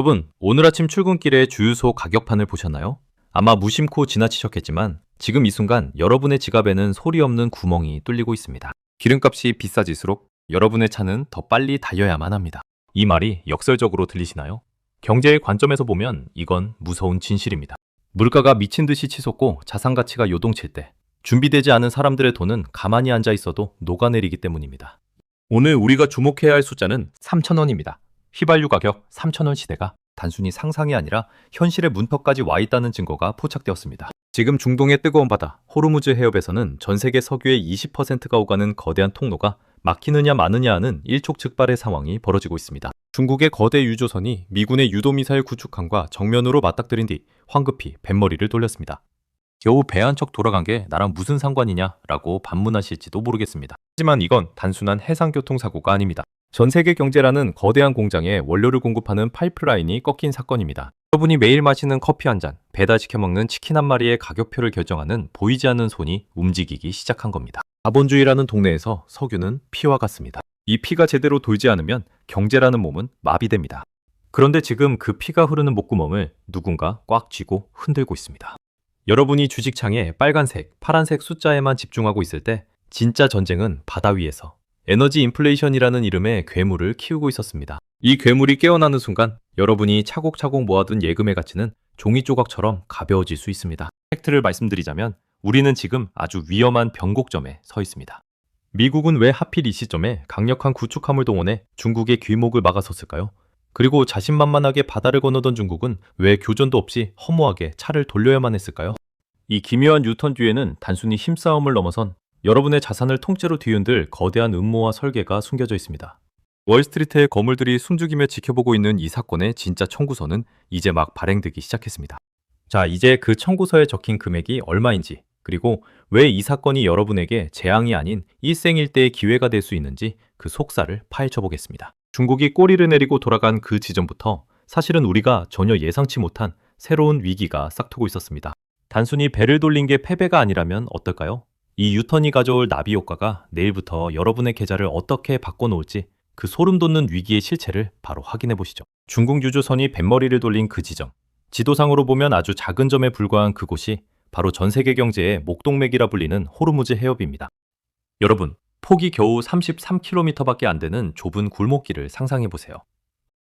여러분, 오늘 아침 출근길에 주유소 가격판을 보셨나요? 아마 무심코 지나치셨겠지만 지금 이 순간 여러분의 지갑에는 소리 없는 구멍이 뚫리고 있습니다. 기름값이 비싸질수록 여러분의 차는 더 빨리 달려야만 합니다. 이 말이 역설적으로 들리시나요? 경제의 관점에서 보면 이건 무서운 진실입니다. 물가가 미친 듯이 치솟고 자산 가치가 요동칠 때 준비되지 않은 사람들의 돈은 가만히 앉아 있어도 녹아내리기 때문입니다. 오늘 우리가 주목해야 할 숫자는 3,000원입니다. 휘발유 가격 3,000원 시대가 단순히 상상이 아니라 현실의 문턱까지 와 있다는 증거가 포착되었습니다. 지금 중동의 뜨거운 바다 호르무즈 해협에서는 전 세계 석유의 20%가 오가는 거대한 통로가 막히느냐 마느냐 하는 일촉즉발의 상황이 벌어지고 있습니다. 중국의 거대 유조선이 미군의 유도미사일 구축함과 정면으로 맞닥뜨린 뒤 황급히 뱃머리를 돌렸습니다. 겨우 배 한 척 돌아간 게 나랑 무슨 상관이냐라고 반문하실지도 모르겠습니다. 하지만 이건 단순한 해상교통사고가 아닙니다. 전 세계 경제라는 거대한 공장에 원료를 공급하는 파이프라인이 꺾인 사건입니다. 여러분이 매일 마시는 커피 한 잔, 배달시켜 먹는 치킨 한 마리의 가격표를 결정하는 보이지 않는 손이 움직이기 시작한 겁니다. 자본주의라는 동네에서 석유는 피와 같습니다. 이 피가 제대로 돌지 않으면 경제라는 몸은 마비됩니다. 그런데 지금 그 피가 흐르는 목구멍을 누군가 꽉 쥐고 흔들고 있습니다. 여러분이 주식창에 빨간색, 파란색 숫자에만 집중하고 있을 때 진짜 전쟁은 바다 위에서 에너지 인플레이션이라는 이름의 괴물을 키우고 있었습니다. 이 괴물이 깨어나는 순간 여러분이 차곡차곡 모아둔 예금의 가치는 종이 조각처럼 가벼워질 수 있습니다. 팩트를 말씀드리자면 우리는 지금 아주 위험한 변곡점에 서 있습니다. 미국은 왜 하필 이 시점에 강력한 구축함을 동원해 중국의 귀목을 막아섰을까요? 그리고 자신만만하게 바다를 건너던 중국은 왜 교전도 없이 허무하게 차를 돌려야만 했을까요? 이 기묘한 유턴 뒤에는 단순히 힘싸움을 넘어선 여러분의 자산을 통째로 뒤흔들 거대한 음모와 설계가 숨겨져 있습니다. 월스트리트의 거물들이 숨죽이며 지켜보고 있는 이 사건의 진짜 청구서는 이제 막 발행되기 시작했습니다. 자, 이제 그 청구서에 적힌 금액이 얼마인지, 그리고 왜 이 사건이 여러분에게 재앙이 아닌 일생일대의 기회가 될 수 있는지 그 속살을 파헤쳐 보겠습니다. 중국이 꼬리를 내리고 돌아간 그 지점부터 사실은 우리가 전혀 예상치 못한 새로운 위기가 싹트고 있었습니다. 단순히 배를 돌린 게 패배가 아니라면 어떨까요? 이 유턴이 가져올 나비 효과가 내일부터 여러분의 계좌를 어떻게 바꿔놓을지 그 소름 돋는 위기의 실체를 바로 확인해 보시죠. 중국 유조선이 뱃머리를 돌린 그 지점, 지도상으로 보면 아주 작은 점에 불과한 그곳이 바로 전 세계 경제의 목동맥이라 불리는 호르무즈 해협입니다. 여러분, 폭이 겨우 33km밖에 안 되는 좁은 골목길을 상상해 보세요.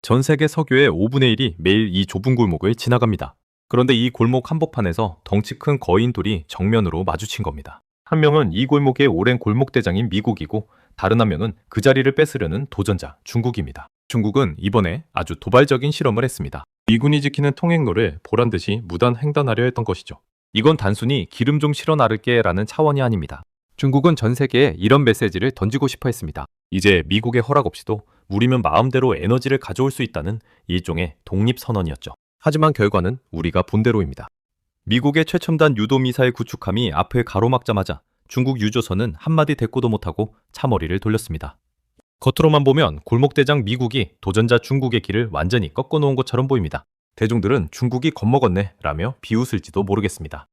전 세계 석유의 5분의 1이 매일 이 좁은 골목을 지나갑니다. 그런데 이 골목 한복판에서 덩치 큰 거인 둘이 정면으로 마주친 겁니다. 한 명은 이 골목의 오랜 골목대장인 미국이고 다른 한 명은 그 자리를 뺏으려는 도전자 중국입니다. 중국은 이번에 아주 도발적인 실험을 했습니다. 미군이 지키는 통행로를 보란듯이 무단 횡단하려 했던 것이죠. 이건 단순히 기름 좀 실어 나를게 라는 차원이 아닙니다. 중국은 전 세계에 이런 메시지를 던지고 싶어 했습니다. 이제 미국의 허락 없이도 우리면 마음대로 에너지를 가져올 수 있다는 일종의 독립선언이었죠. 하지만 결과는 우리가 본대로입니다. 미국의 최첨단 유도미사일 구축함이 앞을 가로막자마자 중국 유조선은 한마디 대꾸도 못하고 차머리를 돌렸습니다. 겉으로만 보면 골목대장 미국이 도전자 중국의 길을 완전히 꺾어놓은 것처럼 보입니다. 대중들은 중국이 겁먹었네 라며 비웃을지도 모르겠습니다.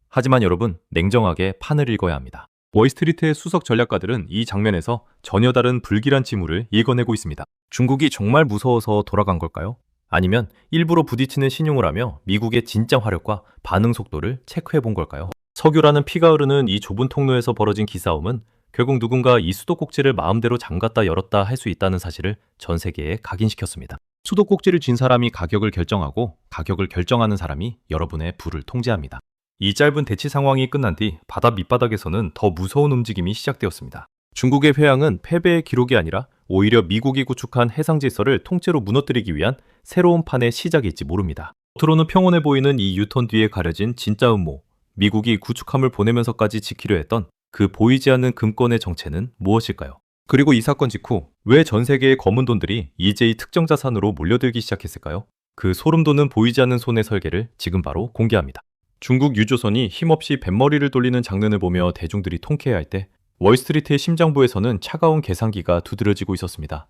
하지만 여러분, 냉정하게 판을 읽어야 합니다. 월스트리트의 수석 전략가들은 이 장면에서 전혀 다른 불길한 징후를 읽어내고 있습니다. 중국이 정말 무서워서 돌아간 걸까요? 아니면 일부러 부딪히는 신용을 하며 미국의 진짜 화력과 반응 속도를 체크해 본 걸까요? 석유라는 피가 흐르는 이 좁은 통로에서 벌어진 기싸움은 결국 누군가 이 수도꼭지를 마음대로 잠갔다 열었다 할 수 있다는 사실을 전 세계에 각인시켰습니다. 수도꼭지를 쥔 사람이 가격을 결정하고 가격을 결정하는 사람이 여러분의 부를 통제합니다. 이 짧은 대치 상황이 끝난 뒤 바다 밑바닥에서는 더 무서운 움직임이 시작되었습니다. 중국의 회항은 패배의 기록이 아니라 오히려 미국이 구축한 해상 질서를 통째로 무너뜨리기 위한 새로운 판의 시작일지 모릅니다. 겉으로는 평온해 보이는 이 유턴 뒤에 가려진 진짜 음모, 미국이 구축함을 보내면서까지 지키려 했던 그 보이지 않는 금권의 정체는 무엇일까요? 그리고 이 사건 직후 왜 전 세계의 검은 돈들이 이제 이 특정 자산으로 몰려들기 시작했을까요? 그 소름 돋는 보이지 않는 손의 설계를 지금 바로 공개합니다. 중국 유조선이 힘없이 뱃머리를 돌리는 장면을 보며 대중들이 통쾌해할 때 월스트리트의 심장부에서는 차가운 계산기가 두드러지고 있었습니다.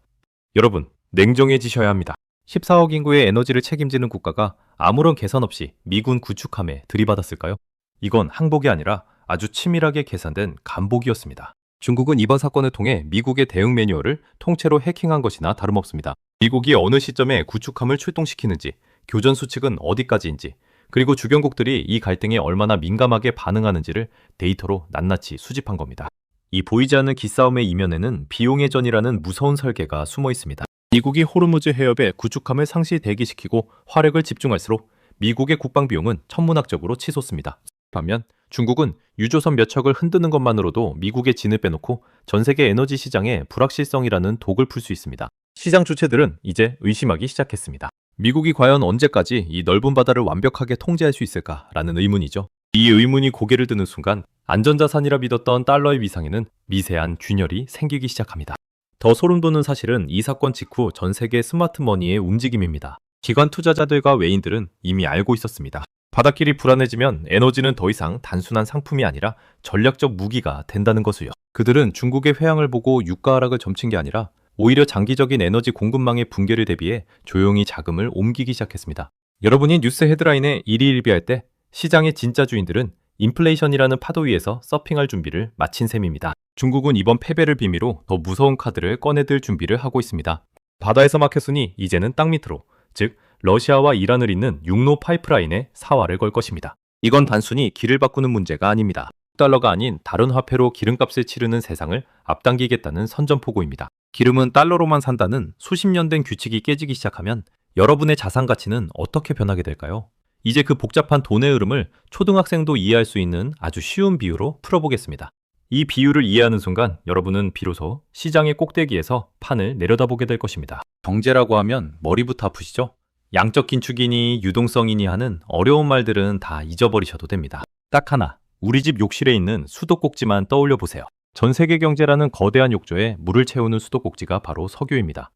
여러분, 냉정해지셔야 합니다. 14억 인구의 에너지를 책임지는 국가가 아무런 계산 없이 미군 구축함에 들이받았을까요? 이건 항복이 아니라 아주 치밀하게 계산된 간복이었습니다. 중국은 이번 사건을 통해 미국의 대응 매뉴얼을 통째로 해킹한 것이나 다름없습니다. 미국이 어느 시점에 구축함을 출동시키는지, 교전 수칙은 어디까지인지, 그리고 주변국들이 이 갈등에 얼마나 민감하게 반응하는지를 데이터로 낱낱이 수집한 겁니다. 이 보이지 않는 기싸움의 이면에는 비용의 전이라는 무서운 설계가 숨어 있습니다. 미국이 호르무즈 해협에 구축함을 상시 대기시키고 화력을 집중할수록 미국의 국방 비용은 천문학적으로 치솟습니다. 반면 중국은 유조선 몇 척을 흔드는 것만으로도 미국의 진을 빼놓고 전 세계 에너지 시장에 불확실성이라는 독을 풀 수 있습니다. 시장 주체들은 이제 의심하기 시작했습니다. 미국이 과연 언제까지 이 넓은 바다를 완벽하게 통제할 수 있을까라는 의문이죠. 이 의문이 고개를 드는 순간 안전자산이라 믿었던 달러의 위상에는 미세한 균열이 생기기 시작합니다. 더 소름 돋는 사실은 이 사건 직후 전 세계 스마트머니의 움직임입니다. 기관 투자자들과 외인들은 이미 알고 있었습니다. 바닷길이 불안해지면 에너지는 더 이상 단순한 상품이 아니라 전략적 무기가 된다는 것을요. 그들은 중국의 회항을 보고 유가 하락을 점친 게 아니라 오히려 장기적인 에너지 공급망의 붕괴를 대비해 조용히 자금을 옮기기 시작했습니다. 여러분이 뉴스 헤드라인에 일희일비할 때 시장의 진짜 주인들은 인플레이션이라는 파도 위에서 서핑할 준비를 마친 셈입니다. 중국은 이번 패배를 빌미로 더 무서운 카드를 꺼내들 준비를 하고 있습니다. 바다에서 막혔으니 이제는 땅 밑으로, 즉 러시아와 이란을 잇는 육로 파이프라인에 사활을 걸 것입니다. 이건 단순히 길을 바꾸는 문제가 아닙니다. 달러가 아닌 다른 화폐로 기름값을 치르는 세상을 앞당기겠다는 선전포고입니다. 기름은 달러로만 산다는 수십 년 된 규칙이 깨지기 시작하면 여러분의 자산 가치는 어떻게 변하게 될까요? 이제 그 복잡한 돈의 흐름을 초등학생도 이해할 수 있는 아주 쉬운 비유로 풀어보겠습니다. 이 비유를 이해하는 순간 여러분은 비로소 시장의 꼭대기에서 판을 내려다보게 될 것입니다. 경제라고 하면 머리부터 아프시죠? 양적 긴축이니 유동성이니 하는 어려운 말들은 다 잊어버리셔도 됩니다. 딱 하나, 우리 집 욕실에 있는 수도꼭지만 떠올려 보세요. 전 세계 경제라는 거대한 욕조에 물을 채우는 수도꼭지가 바로 석유입니다.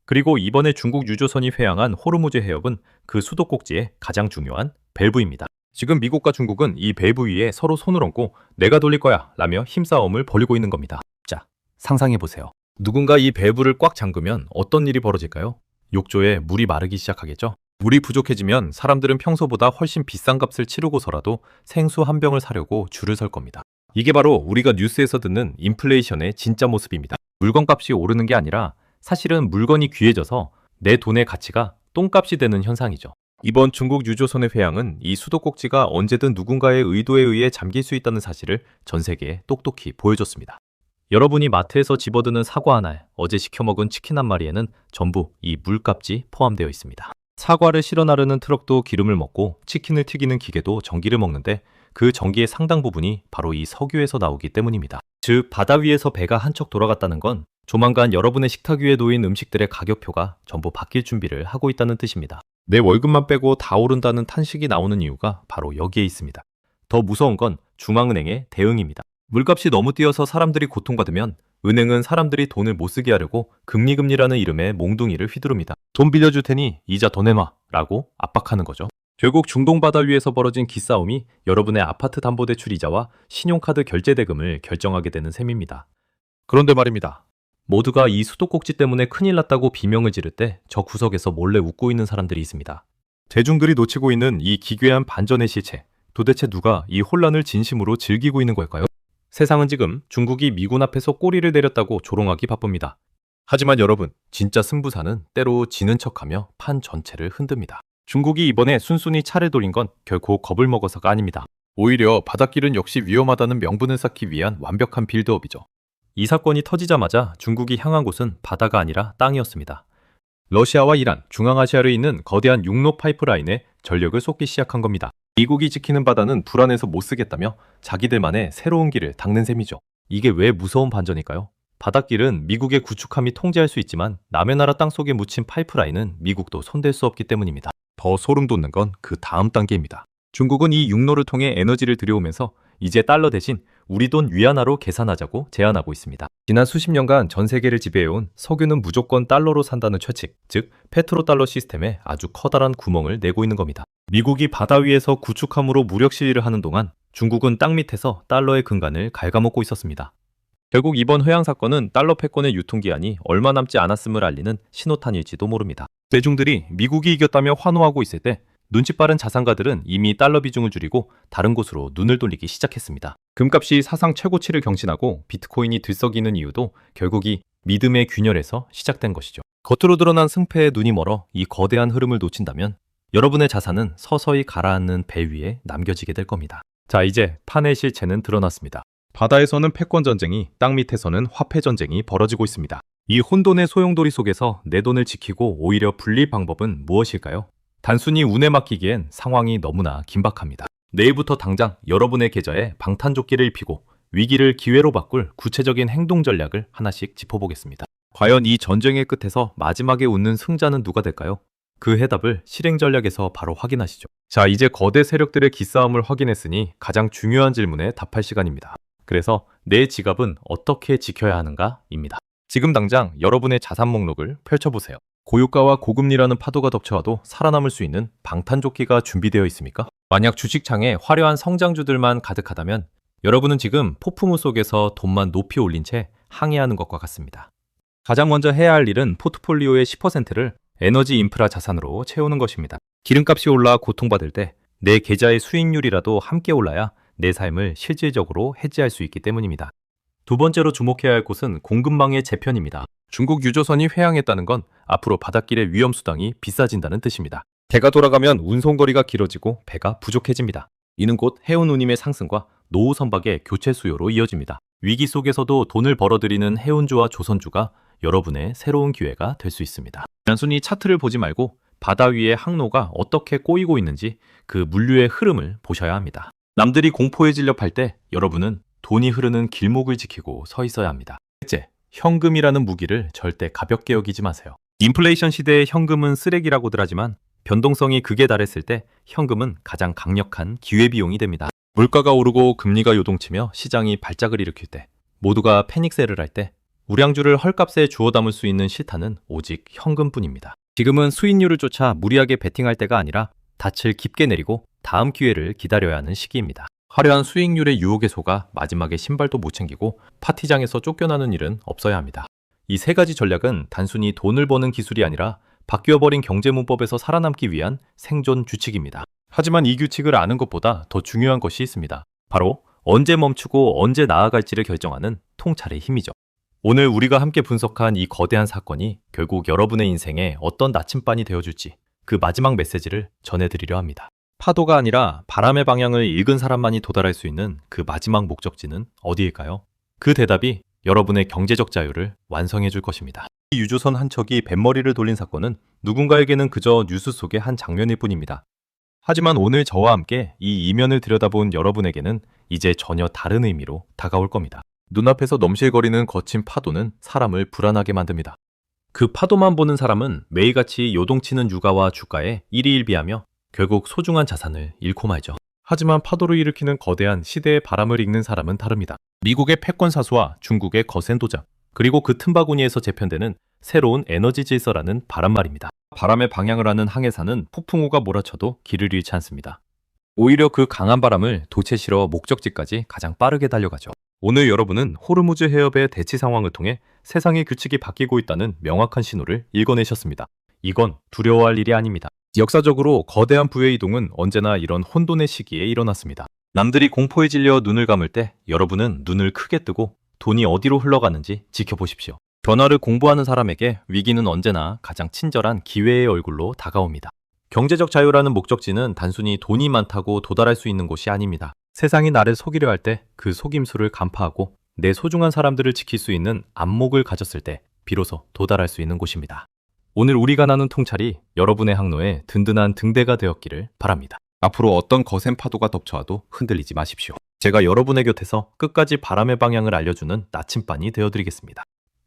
그리고 이번에 중국 유조선이 회항한 호르무즈 해협은 그 수도꼭지의 가장 중요한 밸브입니다. 지금 미국과 중국은 이 밸브 위에 서로 손을 얹고 내가 돌릴 거야 라며 힘싸움을 벌이고 있는 겁니다. 자, 상상해 보세요. 누군가 이 밸브를 꽉 잠그면 어떤 일이 벌어질까요? 욕조에 물이 마르기 시작하겠죠? 물이 부족해지면 사람들은 평소보다 훨씬 비싼 값을 치르고서라도 생수 한 병을 사려고 줄을 설 겁니다. 이게 바로 우리가 뉴스에서 듣는 인플레이션의 진짜 모습입니다. 물건값이 오르는 게 아니라 사실은 물건이 귀해져서 내 돈의 가치가 똥값이 되는 현상이죠. 이번 중국 유조선의 회항은 이 수도꼭지가 언제든 누군가의 의도에 의해 잠길 수 있다는 사실을 전 세계에 똑똑히 보여줬습니다. 여러분이 마트에서 집어드는 사과 한 알, 어제 시켜 먹은 치킨 한 마리에는 전부 이 물값이 포함되어 있습니다. 사과를 실어 나르는 트럭도 기름을 먹고 치킨을 튀기는 기계도 전기를 먹는데 그 전기의 상당 부분이 바로 이 석유에서 나오기 때문입니다. 즉, 바다 위에서 배가 한 척 돌아갔다는 건 조만간 여러분의 식탁 위에 놓인 음식들의 가격표가 전부 바뀔 준비를 하고 있다는 뜻입니다. 내 월급만 빼고 다 오른다는 탄식이 나오는 이유가 바로 여기에 있습니다. 더 무서운 건 중앙은행의 대응입니다. 물값이 너무 뛰어서 사람들이 고통받으면 은행은 사람들이 돈을 못 쓰게 하려고 금리라는 이름의 몽둥이를 휘두릅니다. 돈 빌려줄 테니 이자 더 내놔 라고 압박하는 거죠. 결국 중동 바다 위에서 벌어진 기싸움이 여러분의 아파트 담보대출 이자와 신용카드 결제 대금을 결정하게 되는 셈입니다. 그런데 말입니다. 모두가 이 수도꼭지 때문에 큰일 났다고 비명을 지를 때 저 구석에서 몰래 웃고 있는 사람들이 있습니다. 대중들이 놓치고 있는 이 기괴한 반전의 실체, 도대체 누가 이 혼란을 진심으로 즐기고 있는 걸까요? 세상은 지금 중국이 미군 앞에서 꼬리를 내렸다고 조롱하기 바쁩니다. 하지만 여러분, 진짜 승부사는 때로 지는 척하며 판 전체를 흔듭니다. 중국이 이번에 순순히 차를 돌린 건 결코 겁을 먹어서가 아닙니다. 오히려 바닷길은 역시 위험하다는 명분을 쌓기 위한 완벽한 빌드업이죠. 이 사건이 터지자마자 중국이 향한 곳은 바다가 아니라 땅이었습니다. 러시아와 이란, 중앙아시아를 잇는 거대한 육로 파이프라인에 전력을 쏟기 시작한 겁니다. 미국이 지키는 바다는 불안해서 못 쓰겠다며 자기들만의 새로운 길을 닦는 셈이죠. 이게 왜 무서운 반전일까요? 바닷길은 미국의 구축함이 통제할 수 있지만 남의 나라 땅속에 묻힌 파이프라인은 미국도 손댈 수 없기 때문입니다. 더 소름 돋는 건 그 다음 단계입니다. 중국은 이 육로를 통해 에너지를 들여오면서 이제 달러 대신 우리 돈 위안화로 계산하자고 제안하고 있습니다. 지난 수십 년간 전 세계를 지배해온 석유는 무조건 달러로 산다는 최측, 즉 페트로달러 시스템에 아주 커다란 구멍을 내고 있는 겁니다. 미국이 바다 위에서 구축함으로 무력 시위를 하는 동안 중국은 땅 밑에서 달러의 근간을 갉아먹고 있었습니다. 결국 이번 회항 사건은 달러 패권의 유통기한이 얼마 남지 않았음을 알리는 신호탄일지도 모릅니다. 대중들이 미국이 이겼다며 환호하고 있을 때 눈치 빠른 자산가들은 이미 달러 비중을 줄이고 다른 곳으로 눈을 돌리기 시작했습니다. 금값이 사상 최고치를 경신하고 비트코인이 들썩이는 이유도 결국 이 믿음의 균열에서 시작된 것이죠. 겉으로 드러난 승패에 눈이 멀어 이 거대한 흐름을 놓친다면 여러분의 자산은 서서히 가라앉는 배 위에 남겨지게 될 겁니다. 자, 이제 판의 실체는 드러났습니다. 바다에서는 패권 전쟁이, 땅 밑에서는 화폐 전쟁이 벌어지고 있습니다. 이 혼돈의 소용돌이 속에서 내 돈을 지키고 오히려 불릴 방법은 무엇일까요? 단순히 운에 맡기기엔 상황이 너무나 긴박합니다. 내일부터 당장 여러분의 계좌에 방탄조끼를 입히고 위기를 기회로 바꿀 구체적인 행동 전략을 하나씩 짚어보겠습니다. 과연 이 전쟁의 끝에서 마지막에 웃는 승자는 누가 될까요? 그 해답을 실행 전략에서 바로 확인하시죠. 자, 이제 거대 세력들의 기싸움을 확인했으니 가장 중요한 질문에 답할 시간입니다. 그래서 내 지갑은 어떻게 지켜야 하는가입니다. 지금 당장 여러분의 자산 목록을 펼쳐보세요. 고유가와 고금리라는 파도가 덮쳐와도 살아남을 수 있는 방탄조끼가 준비되어 있습니까? 만약 주식창에 화려한 성장주들만 가득하다면 여러분은 지금 폭풍우 속에서 돈만 높이 올린 채 항해하는 것과 같습니다. 가장 먼저 해야 할 일은 포트폴리오의 10%를 에너지 인프라 자산으로 채우는 것입니다. 기름값이 올라 고통받을 때 내 계좌의 수익률이라도 함께 올라야 내 삶을 실질적으로 해지할 수 있기 때문입니다. 두 번째로 주목해야 할 곳은 공급망의 재편입니다. 중국 유조선이 회항했다는 건 앞으로 바닷길의 위험수당이 비싸진다는 뜻입니다. 배가 돌아가면 운송거리가 길어지고 배가 부족해집니다. 이는 곧 해운 운임의 상승과 노후 선박의 교체 수요로 이어집니다. 위기 속에서도 돈을 벌어들이는 해운주와 조선주가 여러분의 새로운 기회가 될 수 있습니다. 단순히 차트를 보지 말고 바다 위의 항로가 어떻게 꼬이고 있는지 그 물류의 흐름을 보셔야 합니다. 남들이 공포에 질려 팔 때 여러분은 돈이 흐르는 길목을 지키고 서 있어야 합니다. 셋째, 현금이라는 무기를 절대 가볍게 여기지 마세요. 인플레이션 시대의 현금은 쓰레기라고들 하지만 변동성이 극에 달했을 때 현금은 가장 강력한 기회비용이 됩니다. 물가가 오르고 금리가 요동치며 시장이 발작을 일으킬 때, 모두가 패닉셀을 할 때 우량주를 헐값에 주워 담을 수 있는 실타는 오직 현금뿐입니다. 지금은 수익률을 쫓아 무리하게 베팅할 때가 아니라 닻을 깊게 내리고 다음 기회를 기다려야 하는 시기입니다. 화려한 수익률의 유혹에 속아 마지막에 신발도 못 챙기고 파티장에서 쫓겨나는 일은 없어야 합니다. 이 세 가지 전략은 단순히 돈을 버는 기술이 아니라 바뀌어버린 경제문법에서 살아남기 위한 생존 규칙입니다. 하지만 이 규칙을 아는 것보다 더 중요한 것이 있습니다. 바로 언제 멈추고 언제 나아갈지를 결정하는 통찰의 힘이죠. 오늘 우리가 함께 분석한 이 거대한 사건이 결국 여러분의 인생에 어떤 나침반이 되어줄지 그 마지막 메시지를 전해드리려 합니다. 파도가 아니라 바람의 방향을 읽은 사람만이 도달할 수 있는 그 마지막 목적지는 어디일까요? 그 대답이 여러분의 경제적 자유를 완성해 줄 것입니다. 이 유조선 한 척이 뱃머리를 돌린 사건은 누군가에게는 그저 뉴스 속의 한 장면일 뿐입니다. 하지만 오늘 저와 함께 이 이면을 들여다본 여러분에게는 이제 전혀 다른 의미로 다가올 겁니다. 눈앞에서 넘실거리는 거친 파도는 사람을 불안하게 만듭니다. 그 파도만 보는 사람은 매일같이 요동치는 유가와 주가에 일희일비하며 결국 소중한 자산을 잃고 말죠. 하지만 파도를 일으키는 거대한 시대의 바람을 읽는 사람은 다릅니다. 미국의 패권 사수와 중국의 거센 도장, 그리고 그 틈바구니에서 재편되는 새로운 에너지 질서라는 바람말입니다. 바람의 방향을 아는 항해사는 폭풍우가 몰아쳐도 길을 잃지 않습니다. 오히려 그 강한 바람을 돛에 실어 목적지까지 가장 빠르게 달려가죠. 오늘 여러분은 호르무즈 해협의 대치 상황을 통해 세상의 규칙이 바뀌고 있다는 명확한 신호를 읽어내셨습니다. 이건 두려워할 일이 아닙니다. 역사적으로 거대한 부의 이동은 언제나 이런 혼돈의 시기에 일어났습니다. 남들이 공포에 질려 눈을 감을 때 여러분은 눈을 크게 뜨고 돈이 어디로 흘러가는지 지켜보십시오. 변화를 공부하는 사람에게 위기는 언제나 가장 친절한 기회의 얼굴로 다가옵니다. 경제적 자유라는 목적지는 단순히 돈이 많다고 도달할 수 있는 곳이 아닙니다. 세상이 나를 속이려 할 때 그 속임수를 간파하고 내 소중한 사람들을 지킬 수 있는 안목을 가졌을 때 비로소 도달할 수 있는 곳입니다. 오늘 우리가 나눈 통찰이 여러분의 항로에 든든한 등대가 되었기를 바랍니다. 앞으로 어떤 거센 파도가 덮쳐와도 흔들리지 마십시오. 제가 여러분의 곁에서 끝까지 바람의 방향을 알려주는 나침반이 되어드리겠습니다.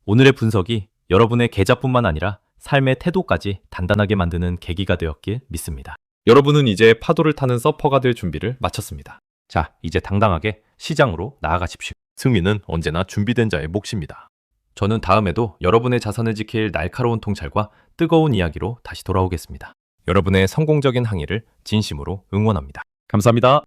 오늘의 분석이 여러분의 계좌뿐만 아니라 삶의 태도까지 단단하게 만드는 계기가 되었길 믿습니다. 여러분은 이제 파도를 타는 서퍼가 될 준비를 마쳤습니다. 자, 이제 당당하게 시장으로 나아가십시오. 승리는 언제나 준비된 자의 몫입니다. 저는 다음에도 여러분의 자산을 지킬 날카로운 통찰과 뜨거운 이야기로 다시 돌아오겠습니다. 여러분의 성공적인 항해를 진심으로 응원합니다. 감사합니다.